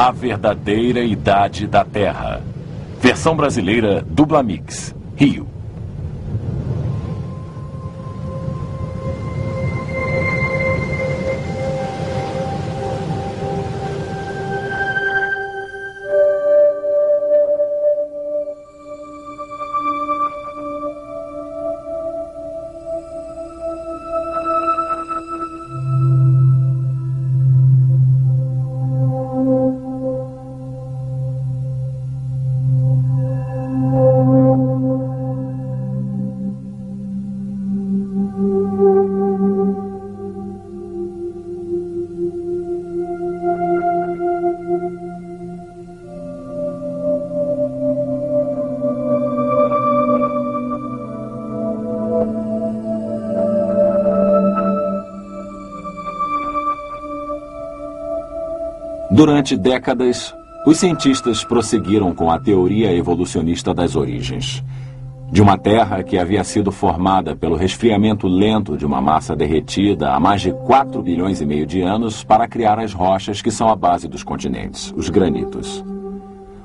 A Verdadeira Idade da Terra. Versão brasileira Dublamix, Rio. Durante décadas, os cientistas prosseguiram com a teoria evolucionista das origens. De uma Terra que havia sido formada pelo resfriamento lento de uma massa derretida há mais de 4,5 bilhões de anos para criar as rochas que são a base dos continentes, os granitos.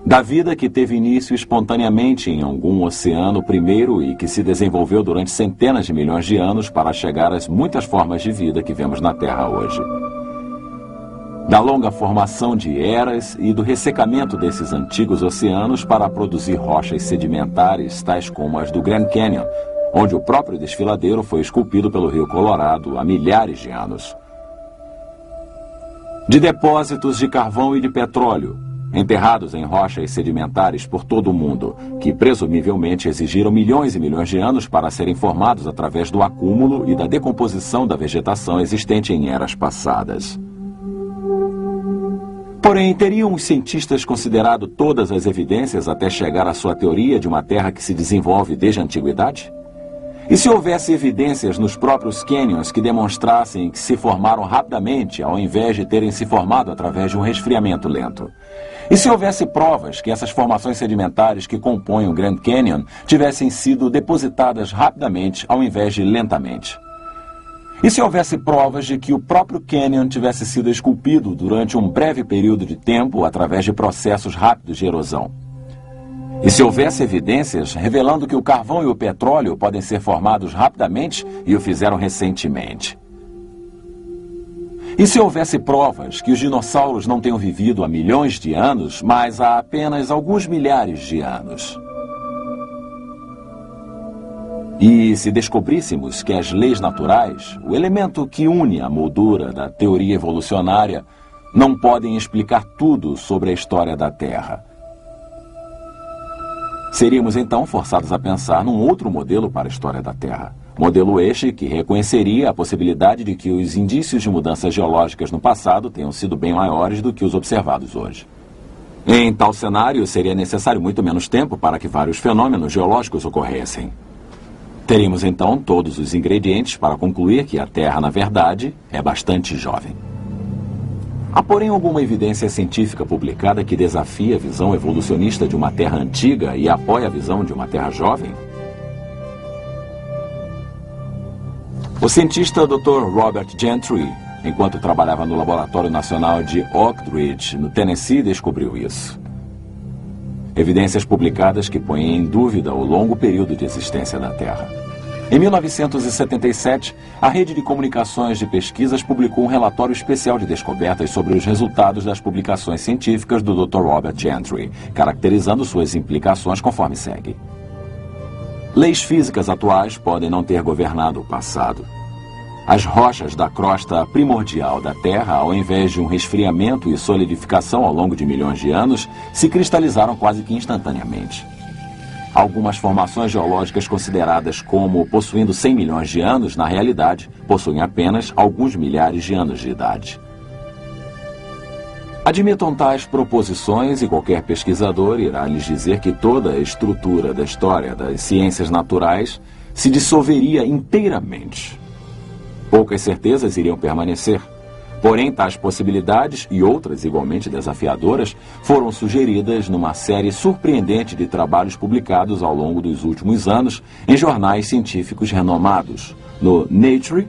Da vida que teve início espontaneamente em algum oceano primeiro e que se desenvolveu durante centenas de milhões de anos para chegar às muitas formas de vida que vemos na Terra hoje. Da longa formação de eras e do ressecamento desses antigos oceanos para produzir rochas sedimentares tais como as do Grand Canyon, onde o próprio desfiladeiro foi esculpido pelo Rio Colorado há milhares de anos. De depósitos de carvão e de petróleo, enterrados em rochas sedimentares por todo o mundo, que presumivelmente exigiram milhões e milhões de anos para serem formados através do acúmulo e da decomposição da vegetação existente em eras passadas. Porém, teriam os cientistas considerado todas as evidências até chegar à sua teoria de uma Terra que se desenvolve desde a antiguidade? E se houvesse evidências nos próprios cânions que demonstrassem que se formaram rapidamente ao invés de terem se formado através de um resfriamento lento? E se houvesse provas que essas formações sedimentares que compõem o Grand Canyon tivessem sido depositadas rapidamente ao invés de lentamente? E se houvesse provas de que o próprio Canyon tivesse sido esculpido durante um breve período de tempo através de processos rápidos de erosão? E se houvesse evidências revelando que o carvão e o petróleo podem ser formados rapidamente e o fizeram recentemente? E se houvesse provas que os dinossauros não tenham vivido há milhões de anos, mas há apenas alguns milhares de anos? E se descobríssemos que as leis naturais, o elemento que une a moldura da teoria evolucionária, não podem explicar tudo sobre a história da Terra? Seríamos então forçados a pensar num outro modelo para a história da Terra. Modelo este que reconheceria a possibilidade de que os indícios de mudanças geológicas no passado tenham sido bem maiores do que os observados hoje. Em tal cenário, seria necessário muito menos tempo para que vários fenômenos geológicos ocorressem. Teríamos então todos os ingredientes para concluir que a Terra, na verdade, é bastante jovem. Há, porém, alguma evidência científica publicada que desafia a visão evolucionista de uma Terra antiga e apoia a visão de uma Terra jovem? O cientista Dr. Robert Gentry, enquanto trabalhava no Laboratório Nacional de Oak Ridge, no Tennessee, descobriu isso. Evidências publicadas que põem em dúvida o longo período de existência da Terra. Em 1977, a Rede de Comunicações de Pesquisas publicou um relatório especial de descobertas sobre os resultados das publicações científicas do Dr. Robert Gentry, caracterizando suas implicações conforme segue. Leis físicas atuais podem não ter governado o passado. As rochas da crosta primordial da Terra, ao invés de um resfriamento e solidificação ao longo de milhões de anos, se cristalizaram quase que instantaneamente. Algumas formações geológicas consideradas como possuindo 100 milhões de anos, na realidade, possuem apenas alguns milhares de anos de idade. Admitam tais proposições e qualquer pesquisador irá lhes dizer que toda a estrutura da história das ciências naturais se dissolveria inteiramente. Poucas certezas iriam permanecer. Porém, tais possibilidades e outras igualmente desafiadoras foram sugeridas numa série surpreendente de trabalhos publicados ao longo dos últimos anos em jornais científicos renomados, no Nature,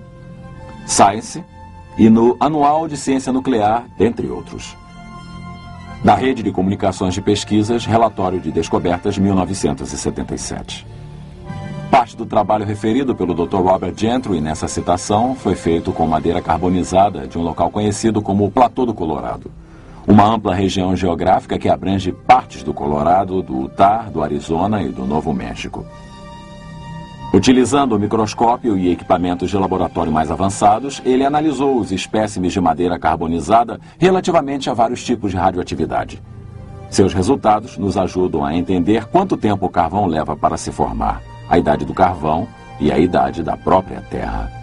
Science e no Anual de Ciência Nuclear, dentre outros. Da Rede de Comunicações de Pesquisas, Relatório de Descobertas 1977. Parte do trabalho referido pelo Dr. Robert Gentry nessa citação foi feito com madeira carbonizada de um local conhecido como o Platô do Colorado. Uma ampla região geográfica que abrange partes do Colorado, do Utah, do Arizona e do Novo México. Utilizando o microscópio e equipamentos de laboratório mais avançados, ele analisou os espécimes de madeira carbonizada relativamente a vários tipos de radioatividade. Seus resultados nos ajudam a entender quanto tempo o carvão leva para se formar, a idade do carvão e a idade da própria Terra.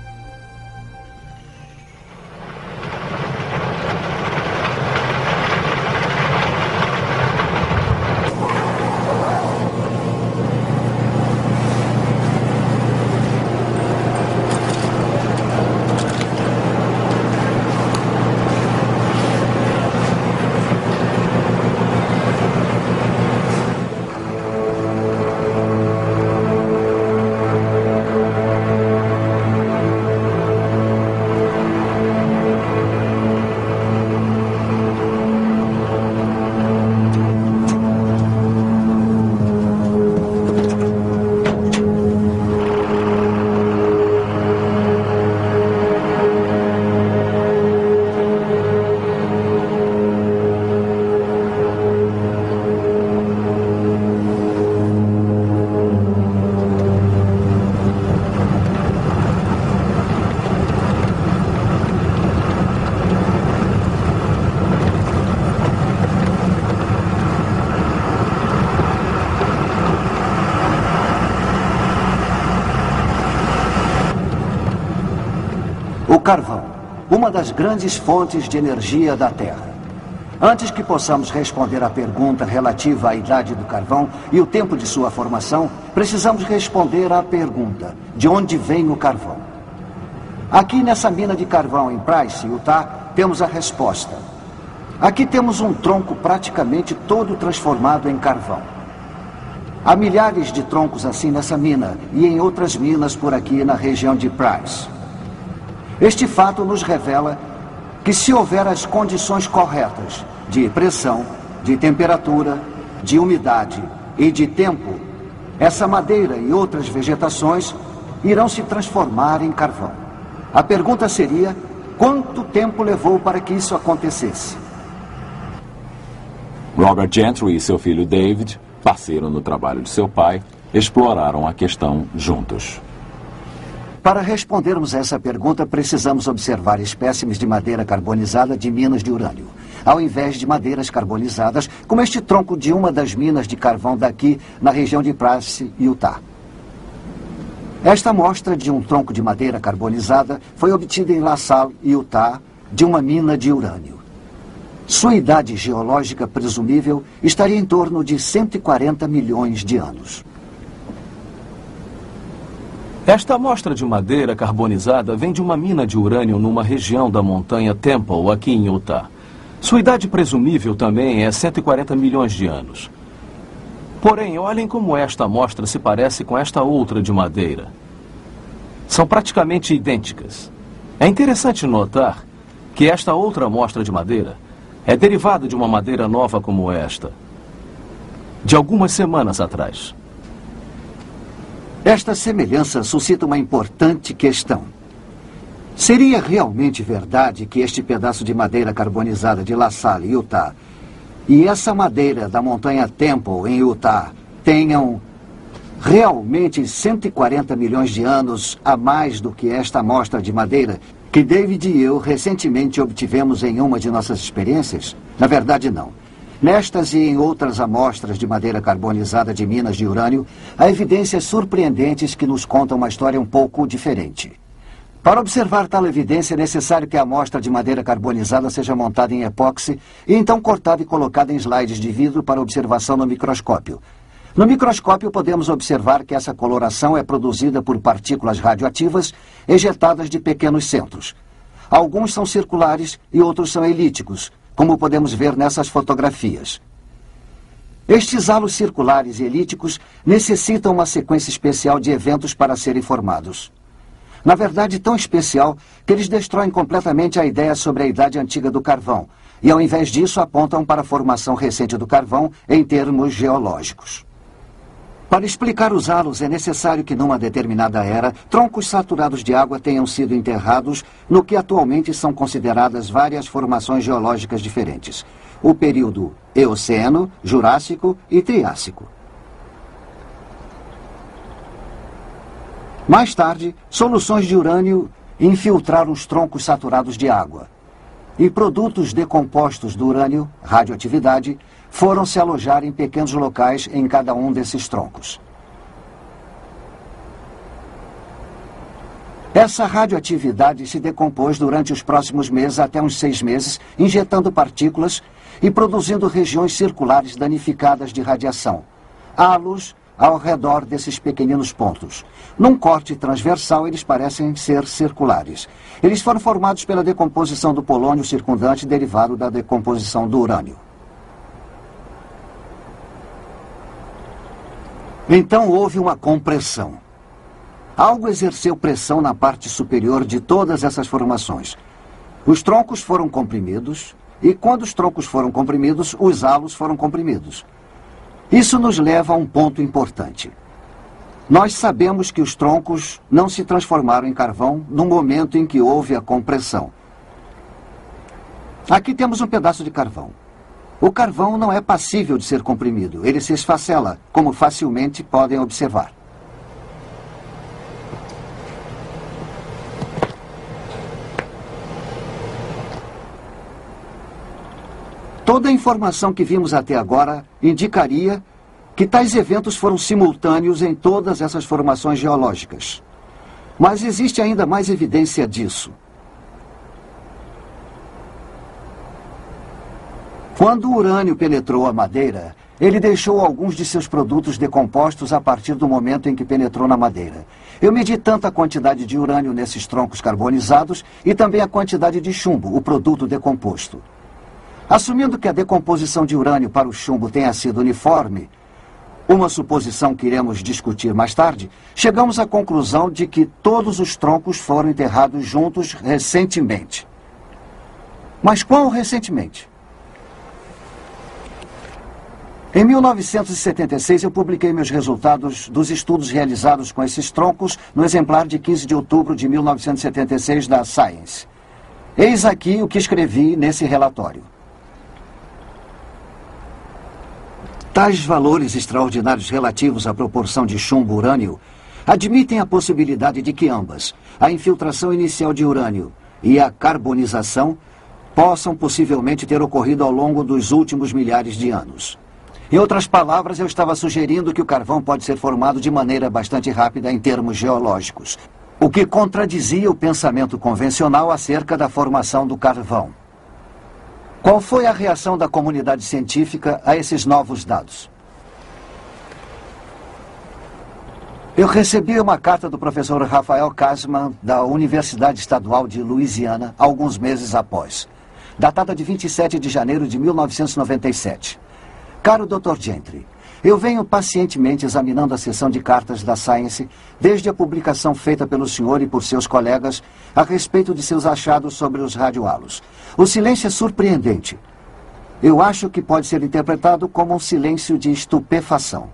O carvão, uma das grandes fontes de energia da Terra. Antes que possamos responder à pergunta relativa à idade do carvão e o tempo de sua formação, precisamos responder à pergunta: de onde vem o carvão? Aqui nessa mina de carvão em Price, Utah, temos a resposta. Aqui temos um tronco praticamente todo transformado em carvão. Há milhares de troncos assim nessa mina e em outras minas por aqui na região de Price. Este fato nos revela que se houver as condições corretas de pressão, de temperatura, de umidade e de tempo, essa madeira e outras vegetações irão se transformar em carvão. A pergunta seria: quanto tempo levou para que isso acontecesse? Robert Gentry e seu filho David, parceiro no trabalho de seu pai, exploraram a questão juntos. Para respondermos a essa pergunta, precisamos observar espécimes de madeira carbonizada de minas de urânio, ao invés de madeiras carbonizadas, como este tronco de uma das minas de carvão daqui, na região de Price, Utah. Esta amostra de um tronco de madeira carbonizada foi obtida em La Salle, Utah, de uma mina de urânio. Sua idade geológica presumível estaria em torno de 140 milhões de anos. Esta amostra de madeira carbonizada vem de uma mina de urânio numa região da montanha Temple, aqui em Utah. Sua idade presumível também é 140 milhões de anos. Porém, olhem como esta amostra se parece com esta outra de madeira. São praticamente idênticas. É interessante notar que esta outra amostra de madeira é derivada de uma madeira nova como esta, de algumas semanas atrás. Esta semelhança suscita uma importante questão. Seria realmente verdade que este pedaço de madeira carbonizada de La Salle, Utah, e essa madeira da montanha Temple, em Utah, tenham realmente 140 milhões de anos a mais do que esta amostra de madeira que David e eu recentemente obtivemos em uma de nossas experiências? Na verdade, não. Nestas e em outras amostras de madeira carbonizada de minas de urânio, há evidências surpreendentes que nos contam uma história um pouco diferente. Para observar tal evidência, é necessário que a amostra de madeira carbonizada seja montada em epóxi e então cortada e colocada em slides de vidro para observação no microscópio. No microscópio, podemos observar que essa coloração é produzida por partículas radioativas ejetadas de pequenos centros. Alguns são circulares e outros são elípticos, como podemos ver nessas fotografias. Estes halos circulares e elípticos necessitam uma sequência especial de eventos para serem formados. Na verdade, tão especial que eles destroem completamente a ideia sobre a idade antiga do carvão, e ao invés disso apontam para a formação recente do carvão em termos geológicos. Para explicar os halos, é necessário que, numa determinada era, troncos saturados de água tenham sido enterrados no que atualmente são consideradas várias formações geológicas diferentes: o período Eoceno, Jurássico e Triássico. Mais tarde, soluções de urânio infiltraram os troncos saturados de água, e produtos decompostos do urânio, radioatividade, foram se alojar em pequenos locais em cada um desses troncos. Essa radioatividade se decompôs durante os próximos meses, até uns 6 meses, injetando partículas e produzindo regiões circulares danificadas de radiação, halos ao redor desses pequeninos pontos. Num corte transversal, eles parecem ser circulares. Eles foram formados pela decomposição do polônio circundante derivado da decomposição do urânio. Então houve uma compressão. Algo exerceu pressão na parte superior de todas essas formações. Os troncos foram comprimidos, e quando os troncos foram comprimidos, os halos foram comprimidos. Isso nos leva a um ponto importante. Nós sabemos que os troncos não se transformaram em carvão no momento em que houve a compressão. Aqui temos um pedaço de carvão. O carvão não é passível de ser comprimido, ele se esfacela, como facilmente podem observar. Toda a informação que vimos até agora indicaria que tais eventos foram simultâneos em todas essas formações geológicas. Mas existe ainda mais evidência disso. Quando o urânio penetrou a madeira, ele deixou alguns de seus produtos decompostos a partir do momento em que penetrou na madeira. Eu medi tanto a quantidade de urânio nesses troncos carbonizados e também a quantidade de chumbo, o produto decomposto. Assumindo que a decomposição de urânio para o chumbo tenha sido uniforme, uma suposição que iremos discutir mais tarde, chegamos à conclusão de que todos os troncos foram enterrados juntos recentemente. Mas quão recentemente? Em 1976, eu publiquei meus resultados dos estudos realizados com esses troncos no exemplar de 15 de outubro de 1976 da Science. Eis aqui o que escrevi nesse relatório. Tais valores extraordinários relativos à proporção de chumbo-urânio admitem a possibilidade de que ambas, a infiltração inicial de urânio e a carbonização, possam possivelmente ter ocorrido ao longo dos últimos milhares de anos. Em outras palavras, eu estava sugerindo que o carvão pode ser formado de maneira bastante rápida em termos geológicos, o que contradizia o pensamento convencional acerca da formação do carvão. Qual foi a reação da comunidade científica a esses novos dados? Eu recebi uma carta do professor Rafael Kasman, da Universidade Estadual de Louisiana, alguns meses após, datada de 27 de janeiro de 1997. Caro Dr. Gentry, eu venho pacientemente examinando a seção de cartas da Science desde a publicação feita pelo senhor e por seus colegas a respeito de seus achados sobre os radiohalos. O silêncio é surpreendente. Eu acho que pode ser interpretado como um silêncio de estupefação.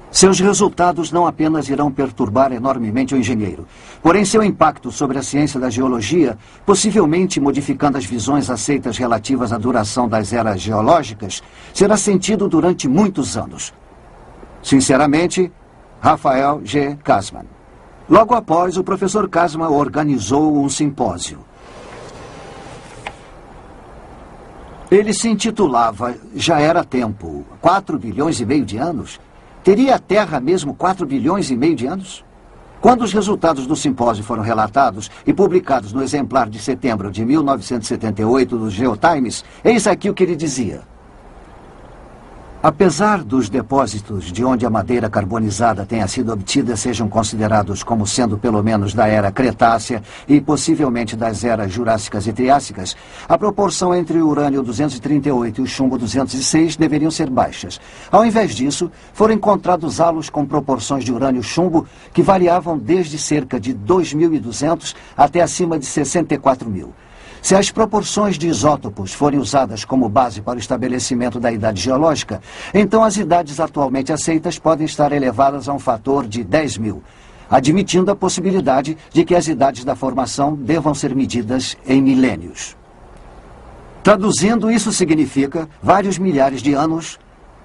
Seus resultados não apenas irão perturbar enormemente o engenheiro, porém seu impacto sobre a ciência da geologia, possivelmente modificando as visões aceitas relativas à duração das eras geológicas, será sentido durante muitos anos. Sinceramente, Rafael G. Kasman. Logo após, o professor Kasman organizou um simpósio. Ele se intitulava Já Era Tempo, 4 bilhões e meio de anos? Teria a Terra mesmo 4 bilhões e meio de anos? Quando os resultados do simpósio foram relatados e publicados no exemplar de setembro de 1978 do GeoTimes, eis aqui o que ele dizia. Apesar dos depósitos de onde a madeira carbonizada tenha sido obtida sejam considerados como sendo pelo menos da era Cretácea e possivelmente das eras Jurássicas e Triássicas, a proporção entre o urânio 238 e o chumbo 206 deveriam ser baixas. Ao invés disso, foram encontrados halos com proporções de urânio-chumbo que variavam desde cerca de 2.200 até acima de 64.000. Se as proporções de isótopos forem usadas como base para o estabelecimento da idade geológica, então as idades atualmente aceitas podem estar elevadas a um fator de 10.000, admitindo a possibilidade de que as idades da formação devam ser medidas em milênios. Traduzindo, isso significa vários milhares de anos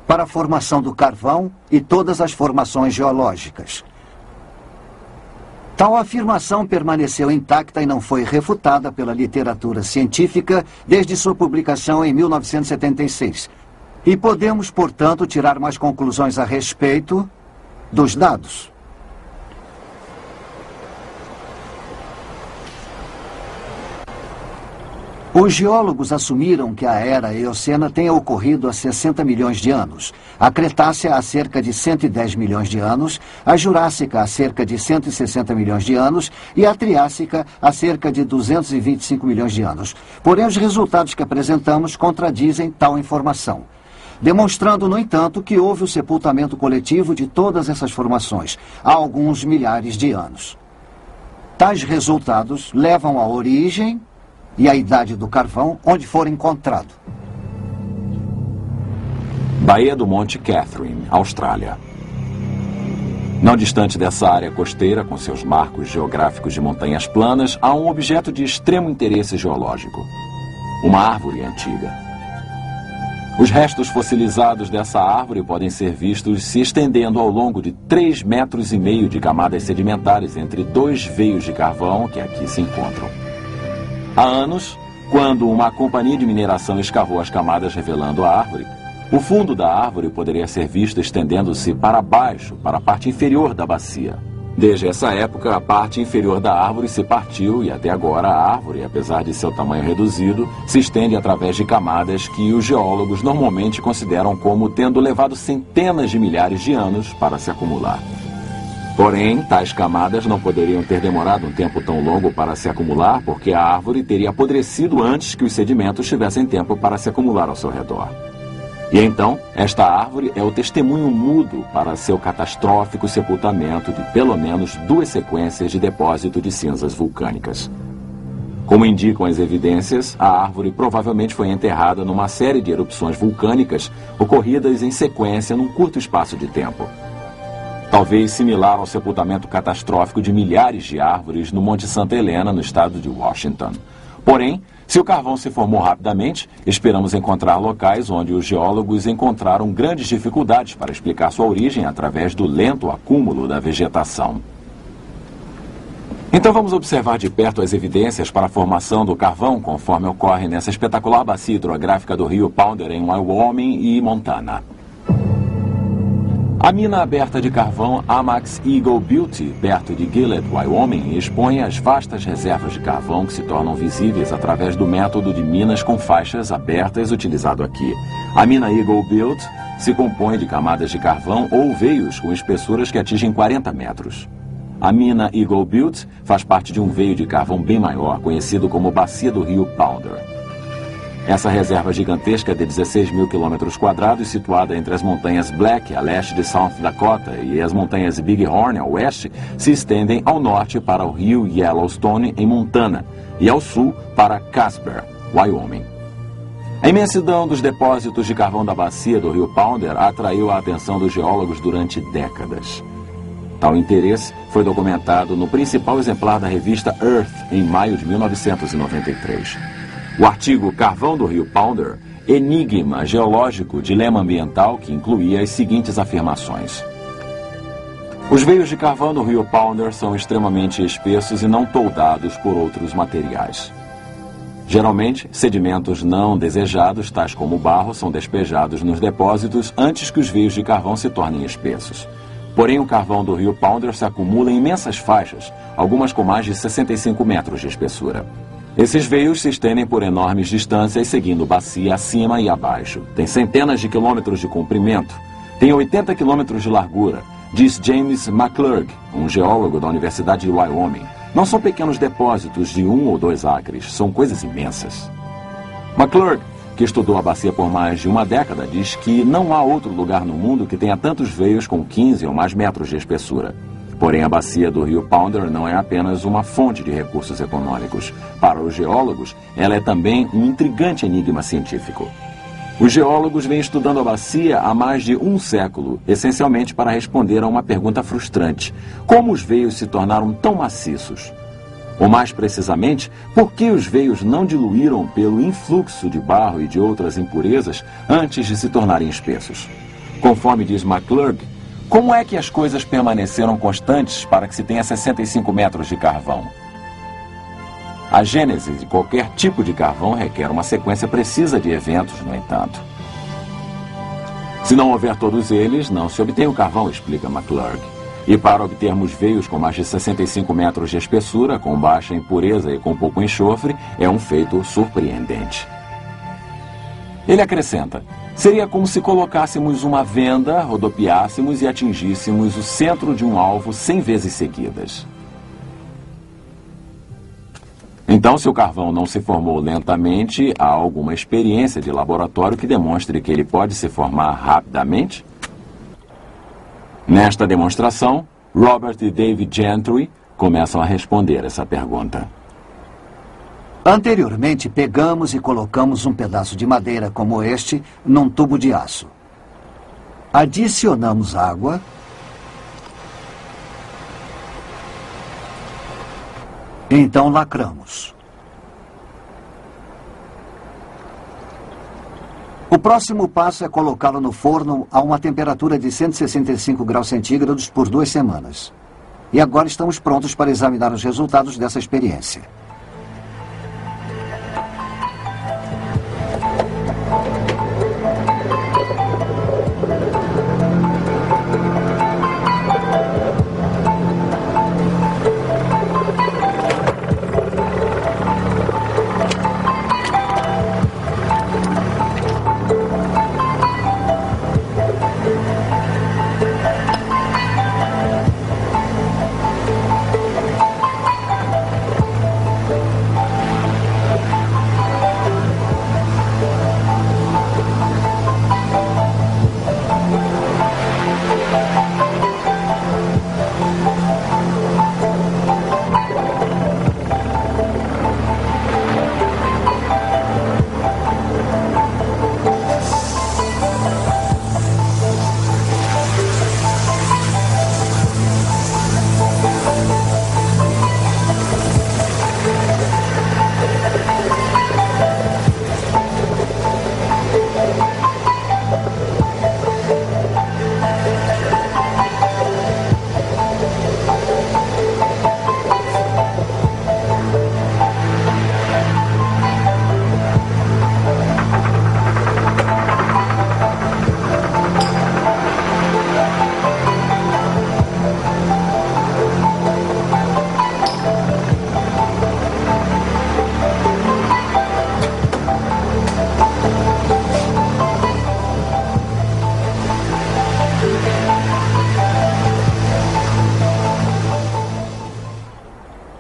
para a formação do carvão e todas as formações geológicas. Tal afirmação permaneceu intacta e não foi refutada pela literatura científica desde sua publicação em 1976. E podemos, portanto, tirar mais conclusões a respeito dos dados. Os geólogos assumiram que a era Eocena tenha ocorrido há 60 milhões de anos, a Cretácea há cerca de 110 milhões de anos, a Jurássica há cerca de 160 milhões de anos e a Triássica há cerca de 225 milhões de anos. Porém, os resultados que apresentamos contradizem tal informação, demonstrando, no entanto, que houve o sepultamento coletivo de todas essas formações há alguns milhares de anos. Tais resultados levam à origem e a idade do carvão onde for encontrado. Baía do Monte Catherine, Austrália. Não distante dessa área costeira, com seus marcos geográficos de montanhas planas, há um objeto de extremo interesse geológico. Uma árvore antiga. Os restos fossilizados dessa árvore podem ser vistos se estendendo ao longo de 3,5 metros de camadas sedimentares entre dois veios de carvão que aqui se encontram. Há anos, quando uma companhia de mineração escavou as camadas revelando a árvore, o fundo da árvore poderia ser visto estendendo-se para baixo, para a parte inferior da bacia. Desde essa época, a parte inferior da árvore se partiu e até agora a árvore, apesar de seu tamanho reduzido, se estende através de camadas que os geólogos normalmente consideram como tendo levado centenas de milhares de anos para se acumular. Porém, tais camadas não poderiam ter demorado um tempo tão longo para se acumular, porque a árvore teria apodrecido antes que os sedimentos tivessem tempo para se acumular ao seu redor. E então, esta árvore é o testemunho mudo para seu catastrófico sepultamento de pelo menos 2 sequências de depósito de cinzas vulcânicas. Como indicam as evidências, a árvore provavelmente foi enterrada numa série de erupções vulcânicas ocorridas em sequência num curto espaço de tempo. Talvez similar ao sepultamento catastrófico de milhares de árvores no Monte Santa Helena, no estado de Washington. Porém, se o carvão se formou rapidamente, esperamos encontrar locais onde os geólogos encontraram grandes dificuldades para explicar sua origem através do lento acúmulo da vegetação. Então vamos observar de perto as evidências para a formação do carvão, conforme ocorre nessa espetacular bacia hidrográfica do rio Powder, em Wyoming e Montana. A mina aberta de carvão Amax Eagle Beauty, perto de Gillett, Wyoming, expõe as vastas reservas de carvão que se tornam visíveis através do método de minas com faixas abertas utilizado aqui. A mina Eagle Beauty se compõe de camadas de carvão ou veios com espessuras que atingem 40 metros. A mina Eagle Beauty faz parte de um veio de carvão bem maior, conhecido como Bacia do Rio Powder. Essa reserva gigantesca de 16 mil quilômetros quadrados, situada entre as montanhas Black, a leste de South Dakota, e as montanhas Bighorn, a oeste, se estendem ao norte para o rio Yellowstone, em Montana, e ao sul para Casper, Wyoming. A imensidão dos depósitos de carvão da bacia do rio Powder atraiu a atenção dos geólogos durante décadas. Tal interesse foi documentado no principal exemplar da revista Earth, em maio de 1993. O artigo Carvão do Rio Powder, Enigma Geológico, Dilema Ambiental, que incluía as seguintes afirmações. Os veios de carvão do Rio Powder são extremamente espessos e não toldados por outros materiais. Geralmente, sedimentos não desejados, tais como barro, são despejados nos depósitos antes que os veios de carvão se tornem espessos. Porém, o carvão do Rio Powder se acumula em imensas faixas, algumas com mais de 65 metros de espessura. Esses veios se estendem por enormes distâncias, seguindo bacia acima e abaixo. Tem centenas de quilômetros de comprimento. Tem 80 quilômetros de largura, diz James McClurg, um geólogo da Universidade de Wyoming. Não são pequenos depósitos de 1 ou 2 acres, são coisas imensas. McClurg, que estudou a bacia por mais de uma década, diz que não há outro lugar no mundo que tenha tantos veios com 15 ou mais metros de espessura. Porém, a bacia do rio Pounder não é apenas uma fonte de recursos econômicos. Para os geólogos, ela é também um intrigante enigma científico. Os geólogos vêm estudando a bacia há mais de um século, essencialmente para responder a uma pergunta frustrante: como os veios se tornaram tão maciços? Ou mais precisamente, por que os veios não diluíram pelo influxo de barro e de outras impurezas antes de se tornarem espessos? Conforme diz McClurg, como é que as coisas permaneceram constantes para que se tenha 65 metros de carvão? A gênese de qualquer tipo de carvão requer uma sequência precisa de eventos, no entanto. Se não houver todos eles, não se obtém o carvão, explica McClurg. E para obtermos veios com mais de 65 metros de espessura, com baixa impureza e com pouco enxofre, é um feito surpreendente. Ele acrescenta: seria como se colocássemos uma venda, rodopiássemos e atingíssemos o centro de um alvo 100 vezes seguidas. Então, se o carvão não se formou lentamente, há alguma experiência de laboratório que demonstre que ele pode se formar rapidamente? Nesta demonstração, Robert e David Gentry começam a responder essa pergunta. Anteriormente, pegamos e colocamos um pedaço de madeira como este num tubo de aço. Adicionamos água. Então lacramos. O próximo passo é colocá-lo no forno a uma temperatura de 165 graus centígrados por 2 semanas. E agora estamos prontos para examinar os resultados dessa experiência.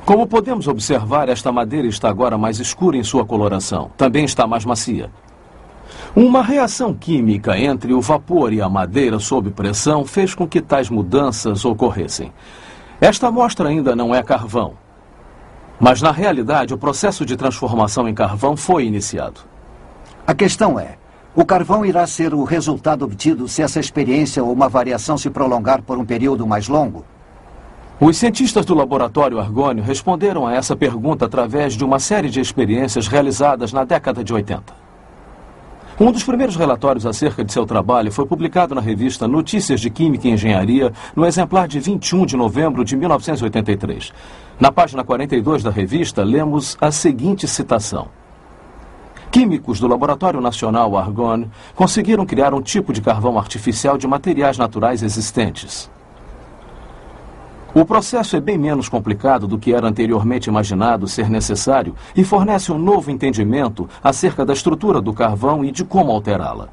Como podemos observar, esta madeira está agora mais escura em sua coloração. Também está mais macia. Uma reação química entre o vapor e a madeira sob pressão fez com que tais mudanças ocorressem. Esta amostra ainda não é carvão. Mas, na realidade, o processo de transformação em carvão foi iniciado. A questão é: o carvão irá ser o resultado obtido se essa experiência ou uma variação se prolongar por um período mais longo? Os cientistas do laboratório Argônio responderam a essa pergunta através de uma série de experiências realizadas na década de 80. Um dos primeiros relatórios acerca de seu trabalho foi publicado na revista Notícias de Química e Engenharia, no exemplar de 21 de novembro de 1983. Na página 42 da revista, lemos a seguinte citação: químicos do Laboratório Nacional Argonne conseguiram criar um tipo de carvão artificial de materiais naturais existentes. O processo é bem menos complicado do que era anteriormente imaginado ser necessário e fornece um novo entendimento acerca da estrutura do carvão e de como alterá-la.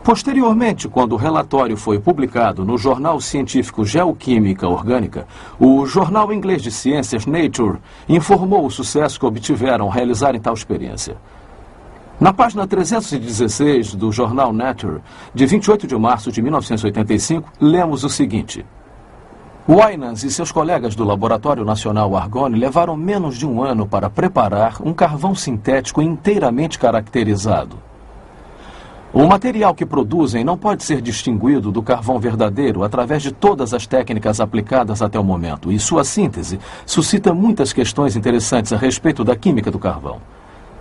Posteriormente, quando o relatório foi publicado no jornal científico Geoquímica Orgânica, o jornal inglês de ciências Nature informou o sucesso que obtiveram ao realizarem tal experiência. Na página 316 do jornal Nature, de 28 de março de 1985, lemos o seguinte: Winans e seus colegas do Laboratório Nacional Argonne levaram menos de um ano para preparar um carvão sintético inteiramente caracterizado. O material que produzem não pode ser distinguido do carvão verdadeiro através de todas as técnicas aplicadas até o momento, e sua síntese suscita muitas questões interessantes a respeito da química do carvão.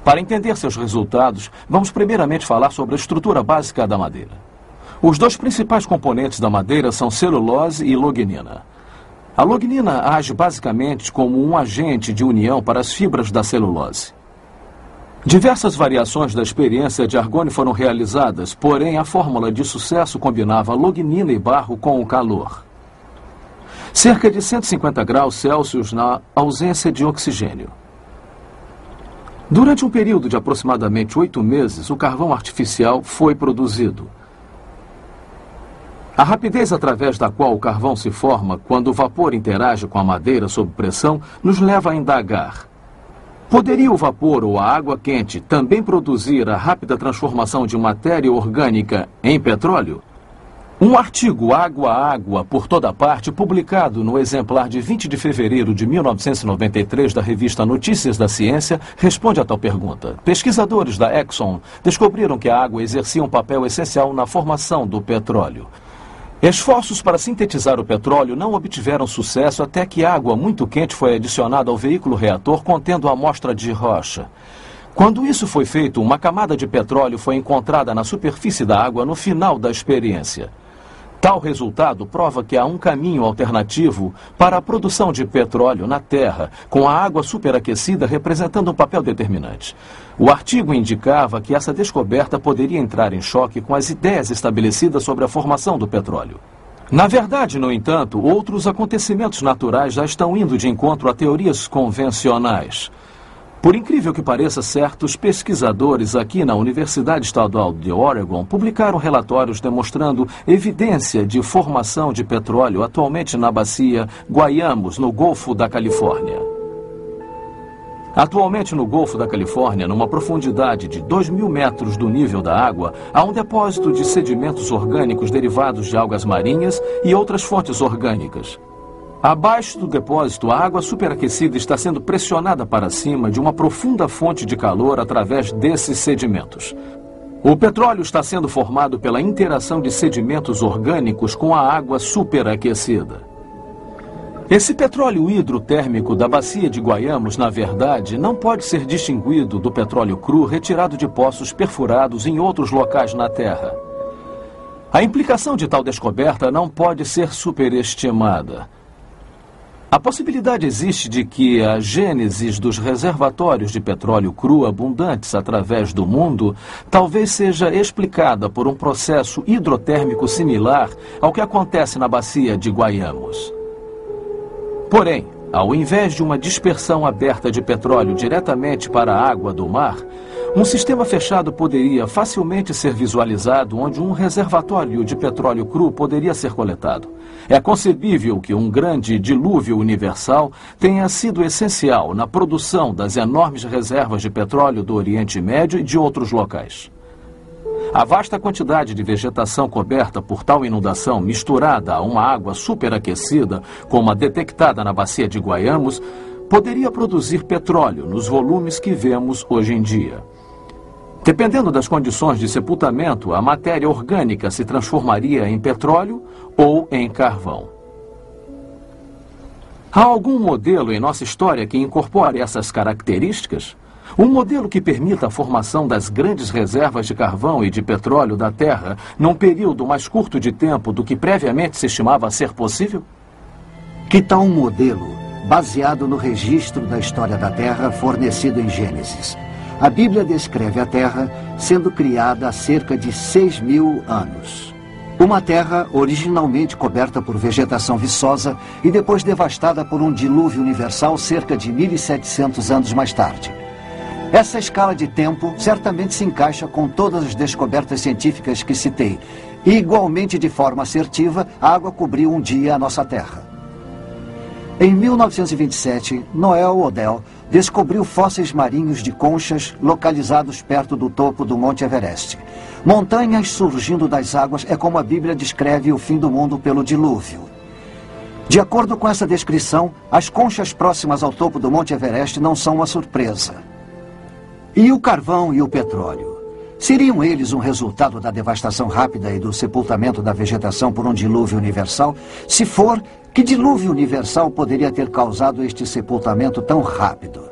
Para entender seus resultados, vamos primeiramente falar sobre a estrutura básica da madeira. Os dois principais componentes da madeira são celulose e lognina. A lognina age basicamente como um agente de união para as fibras da celulose. Diversas variações da experiência de Argonne foram realizadas, porém a fórmula de sucesso combinava lognina e barro com o calor. Cerca de 150 graus Celsius na ausência de oxigênio. Durante um período de aproximadamente 8 meses, o carvão artificial foi produzido. A rapidez através da qual o carvão se forma quando o vapor interage com a madeira sob pressão nos leva a indagar. Poderia o vapor ou a água quente também produzir a rápida transformação de matéria orgânica em petróleo? Um artigo Água a Água por toda parte, publicado no exemplar de 20 de fevereiro de 1993 da revista Notícias da Ciência, responde a tal pergunta. Pesquisadores da Exxon descobriram que a água exercia um papel essencial na formação do petróleo. Esforços para sintetizar o petróleo não obtiveram sucesso até que água muito quente foi adicionada ao veículo reator contendo a amostra de rocha. Quando isso foi feito, uma camada de petróleo foi encontrada na superfície da água no final da experiência. Tal resultado prova que há um caminho alternativo para a produção de petróleo na Terra, com a água superaquecida representando um papel determinante. O artigo indicava que essa descoberta poderia entrar em choque com as ideias estabelecidas sobre a formação do petróleo. Na verdade, no entanto, outros acontecimentos naturais já estão indo de encontro a teorias convencionais. Por incrível que pareça, certos pesquisadores aqui na Universidade Estadual de Oregon publicaram relatórios demonstrando evidência de formação de petróleo atualmente na bacia Guayamos, no Golfo da Califórnia. Atualmente no Golfo da Califórnia, numa profundidade de 2.000 metros do nível da água, há um depósito de sedimentos orgânicos derivados de algas marinhas e outras fontes orgânicas. Abaixo do depósito, a água superaquecida está sendo pressionada para cima de uma profunda fonte de calor através desses sedimentos. O petróleo está sendo formado pela interação de sedimentos orgânicos com a água superaquecida. Esse petróleo hidrotérmico da bacia de Guayamos, na verdade, não pode ser distinguido do petróleo cru retirado de poços perfurados em outros locais na Terra. A implicação de tal descoberta não pode ser superestimada. A possibilidade existe de que a gênese dos reservatórios de petróleo cru abundantes através do mundo talvez seja explicada por um processo hidrotérmico similar ao que acontece na bacia de Guayamos. Porém, ao invés de uma dispersão aberta de petróleo diretamente para a água do mar, um sistema fechado poderia facilmente ser visualizado onde um reservatório de petróleo cru poderia ser coletado. É concebível que um grande dilúvio universal tenha sido essencial na produção das enormes reservas de petróleo do Oriente Médio e de outros locais. A vasta quantidade de vegetação coberta por tal inundação, misturada a uma água superaquecida, como a detectada na bacia de Guayamos, poderia produzir petróleo nos volumes que vemos hoje em dia. Dependendo das condições de sepultamento, a matéria orgânica se transformaria em petróleo ou em carvão. Há algum modelo em nossa história que incorpore essas características? Um modelo que permita a formação das grandes reservas de carvão e de petróleo da Terra num período mais curto de tempo do que previamente se estimava ser possível? Que tal um modelo baseado no registro da história da Terra fornecido em Gênesis? A Bíblia descreve a Terra sendo criada há cerca de 6.000 anos. Uma terra originalmente coberta por vegetação viçosa e depois devastada por um dilúvio universal cerca de 1.700 anos mais tarde. Essa escala de tempo certamente se encaixa com todas as descobertas científicas que citei. E, igualmente de forma assertiva, a água cobriu um dia a nossa Terra. Em 1927, Noel Odell descobriu fósseis marinhos de conchas localizados perto do topo do Monte Everest. Montanhas surgindo das águas é como a Bíblia descreve o fim do mundo pelo dilúvio. De acordo com essa descrição, as conchas próximas ao topo do Monte Everest não são uma surpresa. E o carvão e o petróleo? Seriam eles um resultado da devastação rápida e do sepultamento da vegetação por um dilúvio universal? Se for, que dilúvio universal poderia ter causado este sepultamento tão rápido?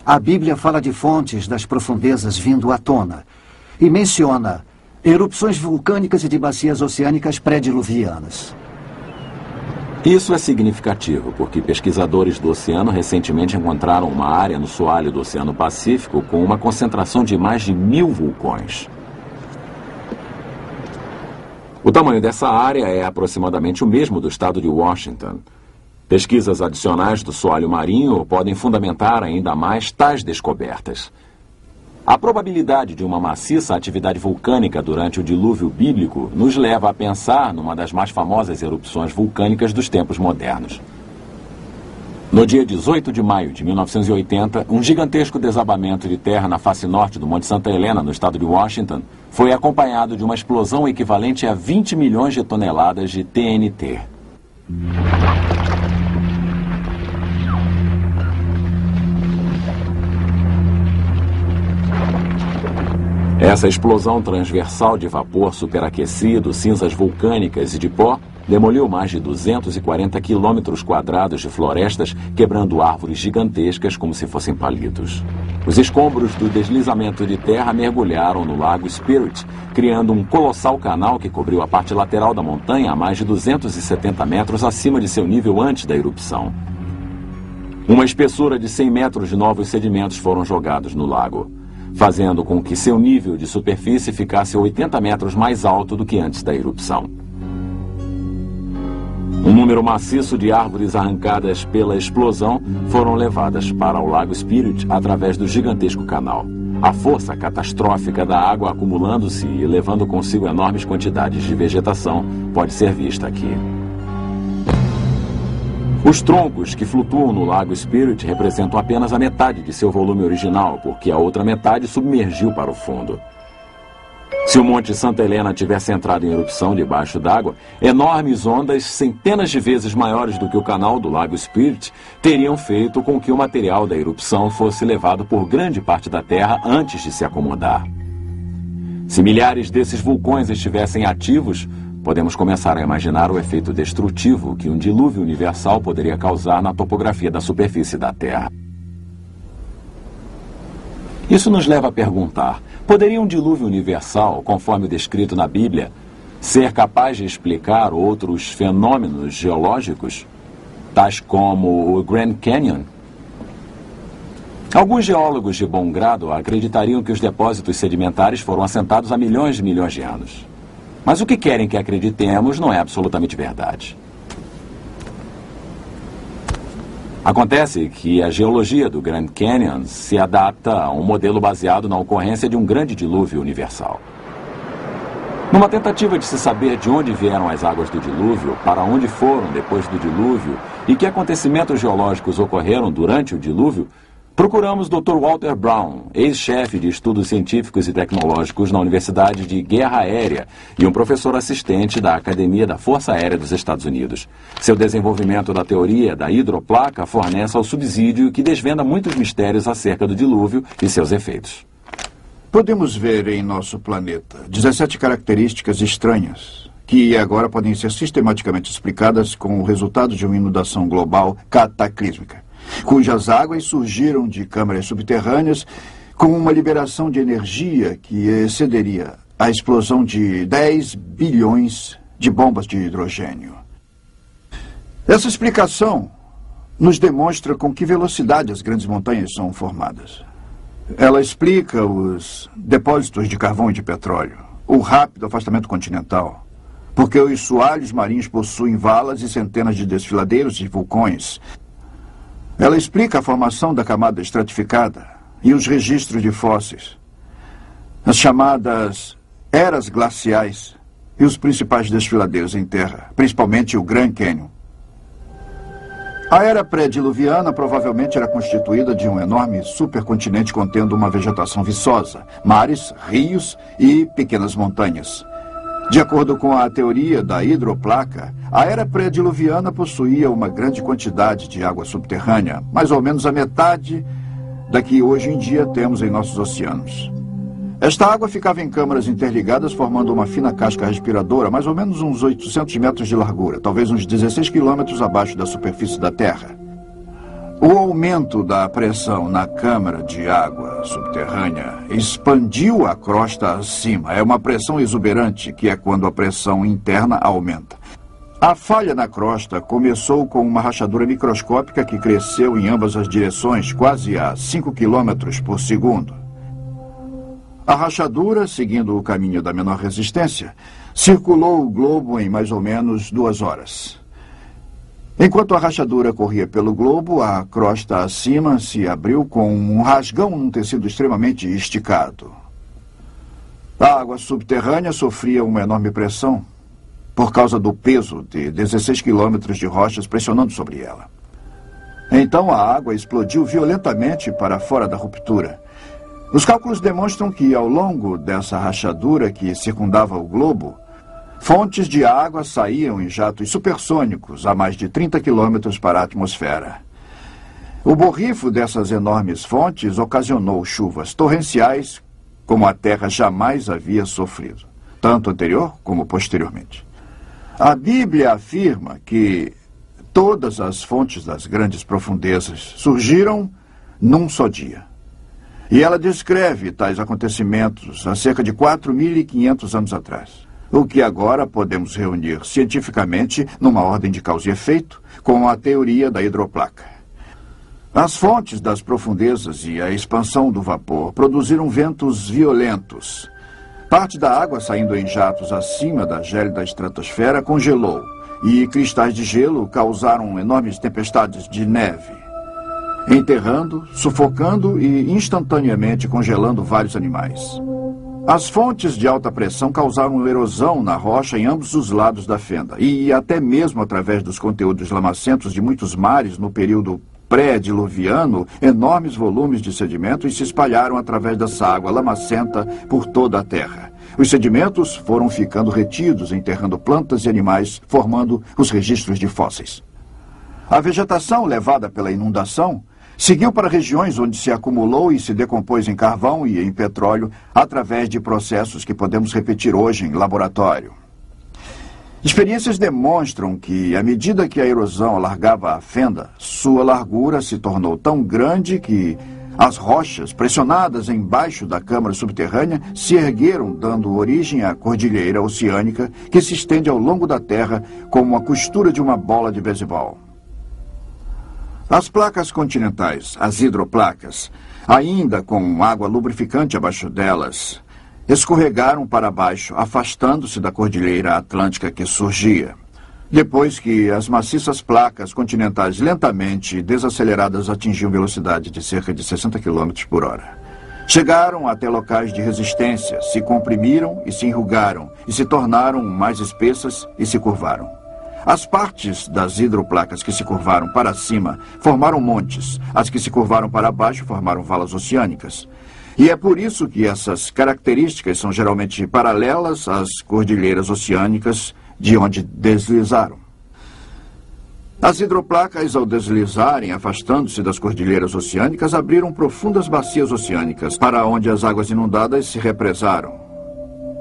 A Bíblia fala de fontes das profundezas vindo à tona e menciona erupções vulcânicas e de bacias oceânicas pré-diluvianas. Isso é significativo, porque pesquisadores do oceano recentemente encontraram uma área no soalho do Oceano Pacífico com uma concentração de mais de 1000 vulcões. O tamanho dessa área é aproximadamente o mesmo do estado de Washington. Pesquisas adicionais do soalho marinho podem fundamentar ainda mais tais descobertas. A probabilidade de uma maciça atividade vulcânica durante o dilúvio bíblico nos leva a pensar numa das mais famosas erupções vulcânicas dos tempos modernos. No dia 18 de maio de 1980, um gigantesco desabamento de terra na face norte do Monte Santa Helena, no estado de Washington, foi acompanhado de uma explosão equivalente a 20 milhões de toneladas de TNT. Essa explosão transversal de vapor superaquecido, cinzas vulcânicas e de pó demoliu mais de 240 quilômetros quadrados de florestas, quebrando árvores gigantescas como se fossem palitos. Os escombros do deslizamento de terra mergulharam no Lago Spirit, criando um colossal canal que cobriu a parte lateral da montanha a mais de 270 metros acima de seu nível antes da erupção. Uma espessura de 100 metros de novos sedimentos foram jogados no lago, fazendo com que seu nível de superfície ficasse 80 metros mais alto do que antes da erupção. Um número maciço de árvores arrancadas pela explosão foram levadas para o Lago Spirit através do gigantesco canal. A força catastrófica da água acumulando-se e levando consigo enormes quantidades de vegetação pode ser vista aqui. Os troncos que flutuam no Lago Spirit representam apenas a metade de seu volume original, porque a outra metade submergiu para o fundo. Se o Monte Santa Helena tivesse entrado em erupção debaixo d'água, enormes ondas, centenas de vezes maiores do que o canal do Lago Spirit, teriam feito com que o material da erupção fosse levado por grande parte da Terra antes de se acomodar. Se milhares desses vulcões estivessem ativos, podemos começar a imaginar o efeito destrutivo que um dilúvio universal poderia causar na topografia da superfície da Terra. Isso nos leva a perguntar: poderia um dilúvio universal, conforme o descrito na Bíblia, ser capaz de explicar outros fenômenos geológicos, tais como o Grand Canyon? Alguns geólogos de bom grado acreditariam que os depósitos sedimentares foram assentados há milhões de anos. Mas o que querem que acreditemos não é absolutamente verdade. Acontece que a geologia do Grand Canyon se adapta a um modelo baseado na ocorrência de um grande dilúvio universal. Numa tentativa de se saber de onde vieram as águas do dilúvio, para onde foram depois do dilúvio e que acontecimentos geológicos ocorreram durante o dilúvio, procuramos Dr. Walter Brown, ex-chefe de estudos científicos e tecnológicos na Universidade de Guerra Aérea e um professor assistente da Academia da Força Aérea dos Estados Unidos. Seu desenvolvimento da teoria da hidroplaca fornece ao subsídio que desvenda muitos mistérios acerca do dilúvio e seus efeitos. Podemos ver em nosso planeta 17 características estranhas que agora podem ser sistematicamente explicadas com o resultado de uma inundação global cataclísmica, cujas águas surgiram de câmaras subterrâneas com uma liberação de energia que excederia a explosão de 10 bilhões de bombas de hidrogênio. Essa explicação nos demonstra com que velocidade as grandes montanhas são formadas. Ela explica os depósitos de carvão e de petróleo, o rápido afastamento continental, porque os soalhos marinhos possuem valas e centenas de desfiladeiros de vulcões. Ela explica a formação da camada estratificada e os registros de fósseis, as chamadas eras glaciais e os principais desfiladeiros em terra, principalmente o Grand Canyon. A era pré-diluviana provavelmente era constituída de um enorme supercontinente contendo uma vegetação viçosa, mares, rios e pequenas montanhas. De acordo com a teoria da hidroplaca, a era pré-diluviana possuía uma grande quantidade de água subterrânea, mais ou menos a metade da que hoje em dia temos em nossos oceanos. Esta água ficava em câmaras interligadas, formando uma fina casca respiradora, mais ou menos uns 800 metros de largura, talvez uns 16 quilômetros abaixo da superfície da Terra. O aumento da pressão na câmara de água subterrânea expandiu a crosta acima. É uma pressão exuberante, que é quando a pressão interna aumenta. A falha na crosta começou com uma rachadura microscópica que cresceu em ambas as direções, quase a 5 quilômetros por segundo. A rachadura, seguindo o caminho da menor resistência, circulou o globo em mais ou menos 2 horas. Enquanto a rachadura corria pelo globo, a crosta acima se abriu com um rasgão num tecido extremamente esticado. A água subterrânea sofria uma enorme pressão por causa do peso de 16 quilômetros de rochas pressionando sobre ela. Então a água explodiu violentamente para fora da ruptura. Os cálculos demonstram que, ao longo dessa rachadura que circundava o globo, fontes de água saíam em jatos supersônicos a mais de 30 quilômetros para a atmosfera. O borrifo dessas enormes fontes ocasionou chuvas torrenciais como a Terra jamais havia sofrido, tanto anterior como posteriormente. A Bíblia afirma que todas as fontes das grandes profundezas surgiram num só dia. E ela descreve tais acontecimentos há cerca de 4.500 anos atrás. O que agora podemos reunir cientificamente numa ordem de causa e efeito com a teoria da hidroplaca. As fontes das profundezas e a expansão do vapor produziram ventos violentos. Parte da água saindo em jatos acima da gélida estratosfera congelou, e cristais de gelo causaram enormes tempestades de neve, enterrando, sufocando e instantaneamente congelando vários animais. As fontes de alta pressão causaram erosão na rocha em ambos os lados da fenda, e até mesmo através dos conteúdos lamacentos de muitos mares no período pré-diluviano, enormes volumes de sedimentos se espalharam através dessa água lamacenta por toda a Terra. Os sedimentos foram ficando retidos, enterrando plantas e animais, formando os registros de fósseis. A vegetação levada pela inundação seguiu para regiões onde se acumulou e se decompôs em carvão e em petróleo através de processos que podemos repetir hoje em laboratório. Experiências demonstram que, à medida que a erosão alargava a fenda, sua largura se tornou tão grande que as rochas, pressionadas embaixo da câmara subterrânea, se ergueram, dando origem à cordilheira oceânica que se estende ao longo da Terra como a costura de uma bola de beisebol. As placas continentais, as hidroplacas, ainda com água lubrificante abaixo delas, escorregaram para baixo, afastando-se da cordilheira atlântica que surgia. Depois que as maciças placas continentais lentamente desaceleradas atingiam velocidade de cerca de 60 km por hora. Chegaram até locais de resistência, se comprimiram e se enrugaram, e se tornaram mais espessas e se curvaram. As partes das hidroplacas que se curvaram para cima formaram montes, as que se curvaram para baixo formaram valas oceânicas. E é por isso que essas características são geralmente paralelas às cordilheiras oceânicas de onde deslizaram. As hidroplacas, ao deslizarem, afastando-se das cordilheiras oceânicas, abriram profundas bacias oceânicas, para onde as águas inundadas se represaram.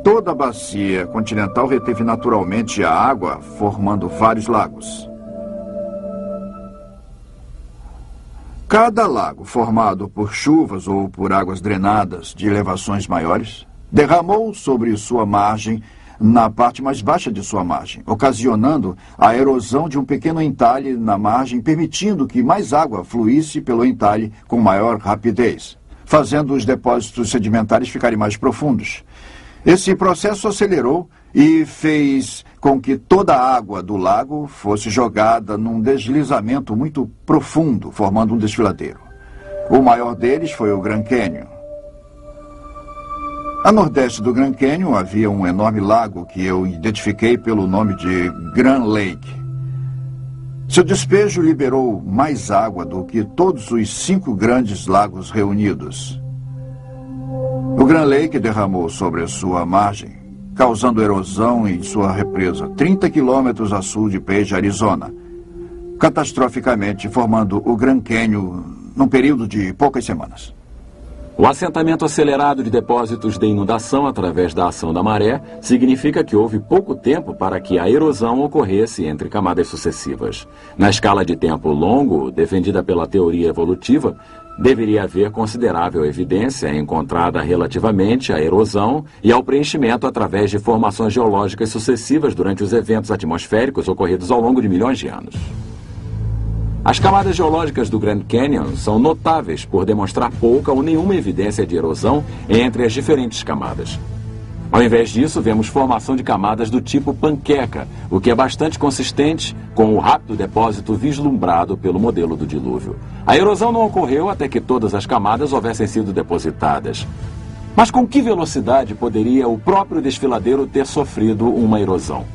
Toda a bacia continental reteve naturalmente a água, formando vários lagos. Cada lago, formado por chuvas ou por águas drenadas de elevações maiores, derramou sobre sua margem na parte mais baixa de sua margem, ocasionando a erosão de um pequeno entalhe na margem, permitindo que mais água fluísse pelo entalhe com maior rapidez, fazendo os depósitos sedimentares ficarem mais profundos. Esse processo acelerou e fez com que toda a água do lago fosse jogada num deslizamento muito profundo, formando um desfiladeiro. O maior deles foi o Grand Canyon. A nordeste do Grand Canyon havia um enorme lago que eu identifiquei pelo nome de Grand Lake. Seu despejo liberou mais água do que todos os 5 grandes lagos reunidos. O Grand Lake derramou sobre a sua margem causando erosão em sua represa, 30 quilômetros a sul de Page, Arizona, catastroficamente formando o Grand Canyon num período de poucas semanas. O assentamento acelerado de depósitos de inundação através da ação da maré significa que houve pouco tempo para que a erosão ocorresse entre camadas sucessivas. Na escala de tempo longo, defendida pela teoria evolutiva, deveria haver considerável evidência encontrada relativamente à erosão e ao preenchimento através de formações geológicas sucessivas durante os eventos atmosféricos ocorridos ao longo de milhões de anos. As camadas geológicas do Grand Canyon são notáveis por demonstrar pouca ou nenhuma evidência de erosão entre as diferentes camadas. Ao invés disso, vemos formação de camadas do tipo panqueca, o que é bastante consistente com o rápido depósito vislumbrado pelo modelo do dilúvio. A erosão não ocorreu até que todas as camadas houvessem sido depositadas. Mas com que velocidade poderia o próprio desfiladeiro ter sofrido uma erosão?